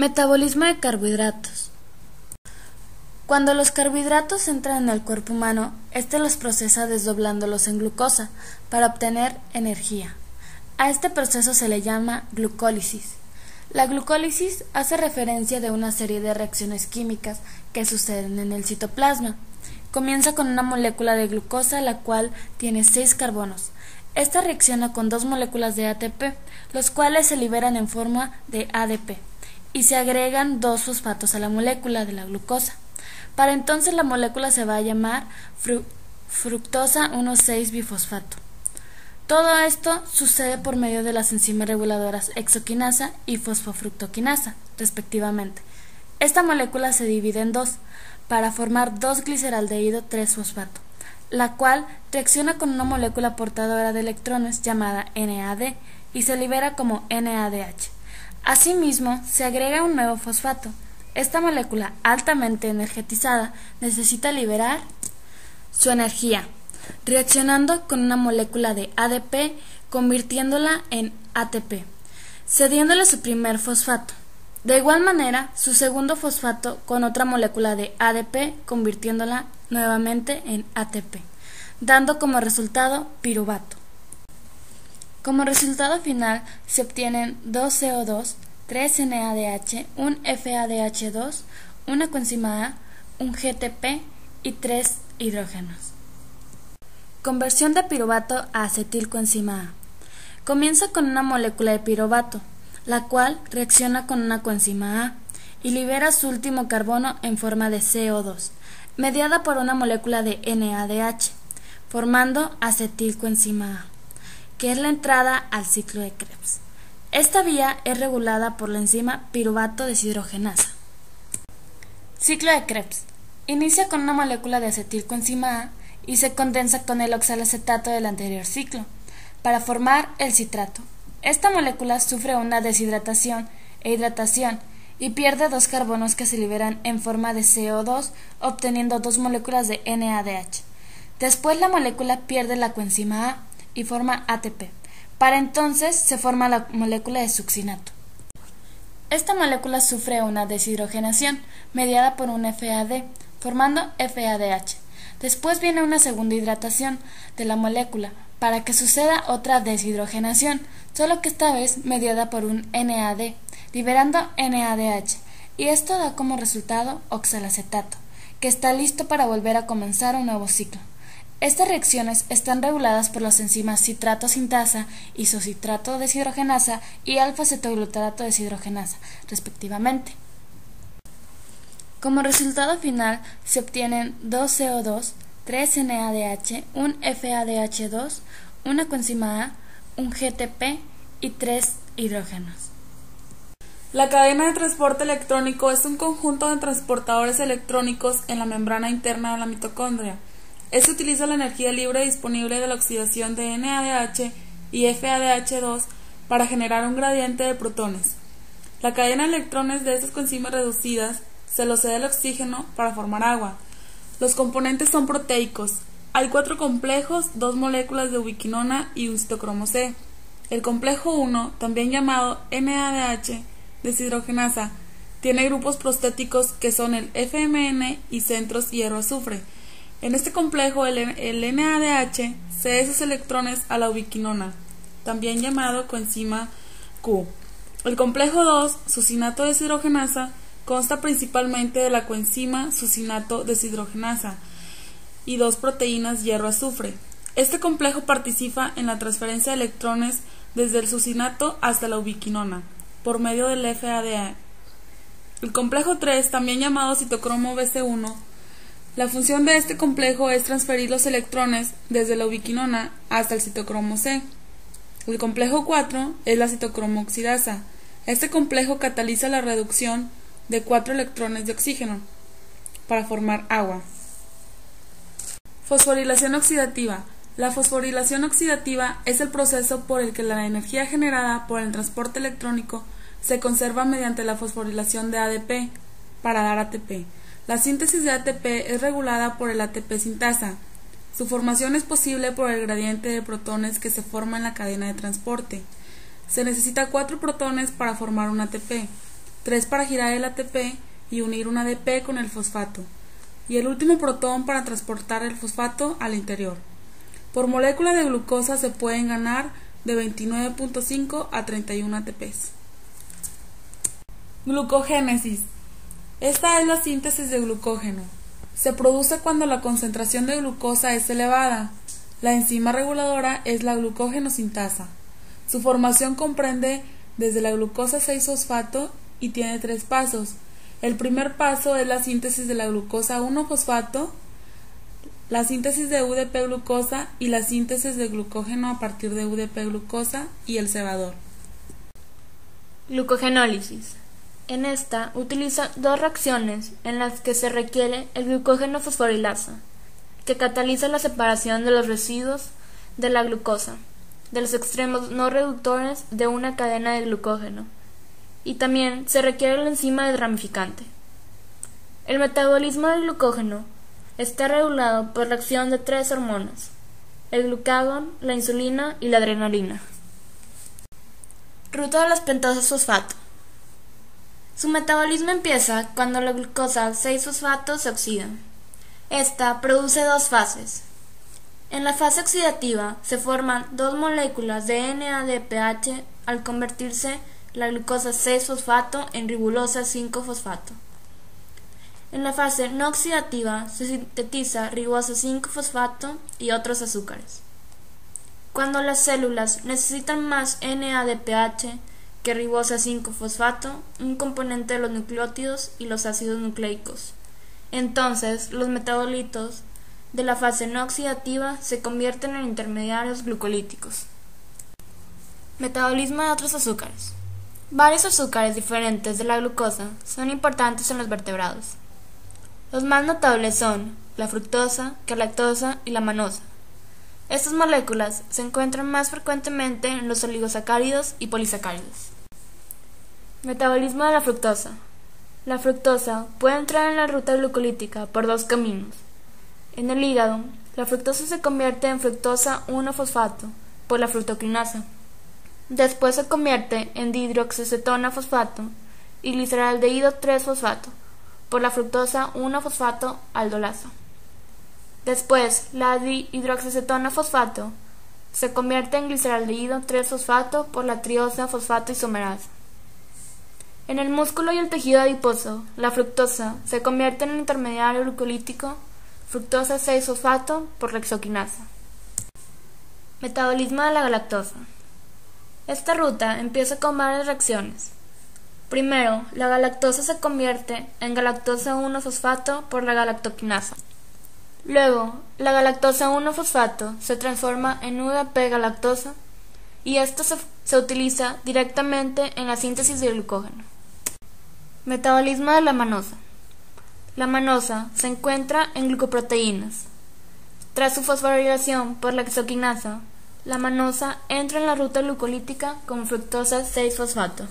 Metabolismo de carbohidratos. Cuando los carbohidratos entran en el cuerpo humano, éste los procesa desdoblándolos en glucosa para obtener energía. A este proceso se le llama glucólisis. La glucólisis hace referencia de una serie de reacciones químicas que suceden en el citoplasma. Comienza con una molécula de glucosa, la cual tiene 6 carbonos. Esta reacciona con 2 moléculas de ATP, los cuales se liberan en forma de ADP, y se agregan 2 fosfatos a la molécula de la glucosa. Para entonces la molécula se va a llamar fructosa 1,6-bifosfato. Todo esto sucede por medio de las enzimas reguladoras hexoquinasa y fosfofructoquinasa, respectivamente. Esta molécula se divide en dos, para formar 2-gliceraldehído 3-fosfato, la cual reacciona con una molécula portadora de electrones llamada NAD y se libera como NADH. Asimismo, se agrega un nuevo fosfato. Esta molécula altamente energetizada necesita liberar su energía, reaccionando con una molécula de ADP, convirtiéndola en ATP, cediéndole su primer fosfato. De igual manera, su segundo fosfato con otra molécula de ADP, convirtiéndola nuevamente en ATP, dando como resultado piruvato. Como resultado final se obtienen 2 CO2, 3 NADH, un FADH2, una coenzima A, un GTP y 3 hidrógenos. Conversión de piruvato a acetilcoenzima A. Comienza con una molécula de piruvato, la cual reacciona con una coenzima A y libera su último carbono en forma de CO2, mediada por una molécula de NADH, formando acetilcoenzima A, que es la entrada al ciclo de Krebs. Esta vía es regulada por la enzima piruvato deshidrogenasa. Ciclo de Krebs. Inicia con una molécula de acetilcoenzima A y se condensa con el oxalacetato del anterior ciclo, para formar el citrato. Esta molécula sufre una deshidratación e hidratación y pierde 2 carbonos que se liberan en forma de CO2, obteniendo 2 moléculas de NADH. Después la molécula pierde la coenzima A y forma ATP. Para entonces se forma la molécula de succinato. Esta molécula sufre una deshidrogenación mediada por un FAD, formando FADH. Después viene una segunda hidratación de la molécula para que suceda otra deshidrogenación, solo que esta vez mediada por un NAD, liberando NADH, y esto da como resultado oxalacetato, que está listo para volver a comenzar un nuevo ciclo. Estas reacciones están reguladas por las enzimas citrato sintasa, isocitrato deshidrogenasa y alfa-cetoglutarato deshidrogenasa, respectivamente. Como resultado final se obtienen 2 CO2, 3 NADH, un FADH2, una coenzima A, un GTP y 3 hidrógenos. La cadena de transporte electrónico es un conjunto de transportadores electrónicos en la membrana interna de la mitocondria. Este utiliza la energía libre disponible de la oxidación de NADH y FADH2 para generar un gradiente de protones. La cadena de electrones de estas coenzimas reducidas se lo cede el oxígeno para formar agua. Los componentes son proteicos. Hay 4 complejos, 2 moléculas de ubiquinona y un citocromo C. El complejo 1, también llamado NADH deshidrogenasa, tiene grupos prostéticos que son el FMN y centros hierro-azufre. En este complejo el NADH cede sus electrones a la ubiquinona, también llamado coenzima Q. El complejo 2, succinato deshidrogenasa, consta principalmente de la coenzima succinato deshidrogenasa y 2 proteínas hierro-azufre. Este complejo participa en la transferencia de electrones desde el succinato hasta la ubiquinona, por medio del FADH. El complejo 3, también llamado citocromo BC1, la función de este complejo es transferir los electrones desde la ubiquinona hasta el citocromo C. El complejo 4 es la citocromo oxidasa. Este complejo cataliza la reducción de 4 electrones de oxígeno para formar agua. Fosforilación oxidativa. La fosforilación oxidativa es el proceso por el que la energía generada por el transporte electrónico se conserva mediante la fosforilación de ADP para dar ATP. La síntesis de ATP es regulada por el ATP sintasa. Su formación es posible por el gradiente de protones que se forma en la cadena de transporte. Se necesita 4 protones para formar un ATP. 3 para girar el ATP y unir un ADP con el fosfato, y el último protón para transportar el fosfato al interior. Por molécula de glucosa se pueden ganar de 29.5 a 31 ATPs. Glucogénesis. Esta es la síntesis de glucógeno. Se produce cuando la concentración de glucosa es elevada. La enzima reguladora es la glucógeno-sintasa. Su formación comprende desde la glucosa 6-fosfato y tiene 3 pasos. El primer paso es la síntesis de la glucosa 1-fosfato, la síntesis de UDP-glucosa y la síntesis de glucógeno a partir de UDP-glucosa y el cebador. Glucogenólisis. En esta utiliza dos reacciones en las que se requiere el glucógeno fosforilasa, que cataliza la separación de los residuos de la glucosa, de los extremos no reductores de una cadena de glucógeno, y también se requiere la enzima desramificante. El metabolismo del glucógeno está regulado por la acción de 3 hormonas: el glucagón, la insulina y la adrenalina. Ruta de los pentosos fosfato. Su metabolismo empieza cuando la glucosa 6-fosfato se oxida. Esta produce 2 fases. En la fase oxidativa se forman 2 moléculas de NADPH al convertirse la glucosa 6-fosfato en ribosa 5-fosfato. En la fase no oxidativa se sintetiza ribosa 5-fosfato y otros azúcares. Cuando las células necesitan más NADPH que ribosa 5-fosfato, un componente de los nucleótidos y los ácidos nucleicos, entonces los metabolitos de la fase no oxidativa se convierten en intermediarios glucolíticos. Metabolismo de otros azúcares. Varios azúcares diferentes de la glucosa son importantes en los vertebrados. Los más notables son la fructosa, la lactosa y la manosa. Estas moléculas se encuentran más frecuentemente en los oligosacáridos y polisacáridos. Metabolismo de la fructosa. La fructosa puede entrar en la ruta glucolítica por 2 caminos. En el hígado, la fructosa se convierte en fructosa 1-fosfato por la fructoquinasa. Después se convierte en dihidroxicetona fosfato y gliceraldehído 3-fosfato por la fructosa 1-fosfato aldolasa. Después, la dihidroxicetona fosfato se convierte en gliceraldehído 3-fosfato por la triosa fosfato isomerasa. En el músculo y el tejido adiposo, la fructosa se convierte en el intermediario glucolítico fructosa 6-fosfato por la hexoquinasa. Metabolismo de la galactosa. Esta ruta empieza con varias reacciones. Primero, la galactosa se convierte en galactosa 1-fosfato por la galactoquinasa. Luego, la galactosa 1-fosfato se transforma en UDP-galactosa y esto se utiliza directamente en la síntesis de glucógeno. Metabolismo de la manosa. La manosa se encuentra en glucoproteínas. Tras su fosforilación por la hexoquinasa, la manosa entra en la ruta glucolítica como fructosa 6-fosfato.